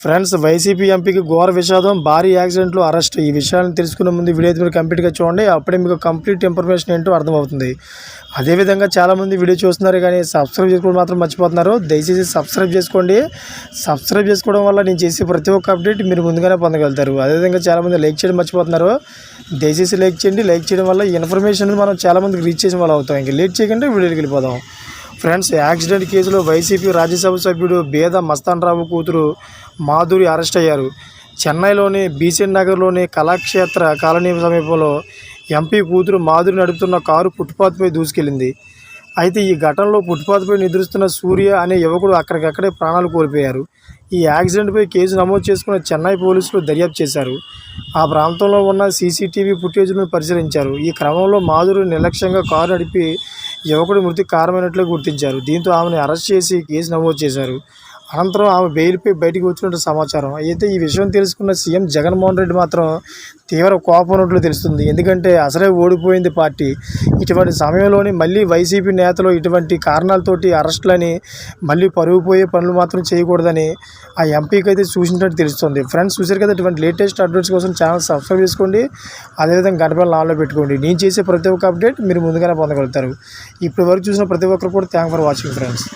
Friends, YCP ఎంపీకి ఘోర విషాదం, భారీ యాక్సిడెంట్లో అరెస్ట్. ఈ విషయాలను తెలుసుకునే ముందు వీడియో అయితే మీరు కంప్లీట్గా చూడండి. అప్పుడే మీకు కంప్లీట్ ఇన్ఫర్మేషన్ ఏంటో అర్థమవుతుంది. అదేవిధంగా చాలామంది వీడియో చూస్తున్నారు కానీ సబ్స్క్రైబ్ చేసుకోవడం మాత్రం మర్చిపోతున్నారు. దయచేసి సబ్స్క్రైబ్ చేసుకోండి. సబ్స్క్రైబ్ చేసుకోవడం వల్ల నేను చేసే ప్రతి ఒక్క అప్డేట్ మీరు ముందుగానే పొందగలుగుతారు. అదేవిధంగా చాలామంది లైక్ చేయడం మర్చిపోతున్నారు. దయచేసి లైక్ చేయండి. లైక్ చేయడం వల్ల ఇన్ఫర్మేషన్ మనం చాలామందికి రీచ్ చేసిన వాళ్ళు అవుతాం. ఇంకా లేట్ చేయకుండా వీడియోకి వెళ్ళిపోదాం. ఫ్రెండ్స్, యాక్సిడెంట్ కేసులో వైసీపీ రాజ్యసభ సభ్యుడు బేద మస్తాన్రావు కూతురు మాధురి అరెస్ట్ అయ్యారు. చెన్నైలోని బీసెన్ నగర్లోని కళాక్షేత్ర కాలనీ సమీపంలో ఎంపీ కూతురు మాధురి నడుపుతున్న కారు ఫుట్పాత్పై దూసుకెళ్లింది. అయితే ఈ ఘటనలో ఫుట్పాత్పై నిద్రిస్తున్న సూర్య అనే యువకుడు అక్కడికక్కడే ప్రాణాలు కోల్పోయారు. ఈ యాక్సిడెంట్పై కేసు నమోదు చేసుకున్న చెన్నై పోలీసులు దర్యాప్తు చేశారు. ఆ ప్రాంతంలో ఉన్న సీసీటీవీ ఫుటేజ్లను పరిశీలించారు. ఈ క్రమంలో మాధురి నిర్లక్ష్యంగా కారు నడిపి యువకుడి మృతికి కారణమైనట్లు గుర్తించారు. దీంతో ఆమెను అరెస్ట్ చేసి కేసు నమోదు చేశారు. అనంతరం ఆమె బెయిల్పై బయటకు వచ్చినట్టు సమాచారం. అయితే ఈ విషయం తెలుసుకున్న సీఎం జగన్మోహన్ రెడ్డి మాత్రం తీవ్ర కోపం ఉన్నట్లు తెలుస్తుంది. ఎందుకంటే అసలే ఓడిపోయింది పార్టీ. ఇటువంటి సమయంలోని మళ్ళీ వైసీపీ నేతలు ఇటువంటి కారణాలతోటి అరెస్టులని మళ్ళీ పరుగు పోయే పనులు మాత్రం చేయకూడదని ఆ ఎంపీకి అయితే సూచించినట్టు తెలుస్తుంది. ఫ్రెండ్స్, చూసారు కదా, ఇటువంటి లేటెస్ట్ అప్డేట్స్ కోసం ఛానల్ సబ్స్క్రైబ్ చేసుకోండి. అదేవిధంగా గంట బెల్ ఆన్లో పెట్టుకోండి. నేను చేసే ప్రతి ఒక్క అప్డేట్ మీరు ముందుగానే పొందగలుగుతారు. ఇప్పటి వరకు చూసిన ప్రతి ఒక్కరు కూడా థ్యాంక్ ఫర్ వాచింగ్ ఫ్రెండ్స్.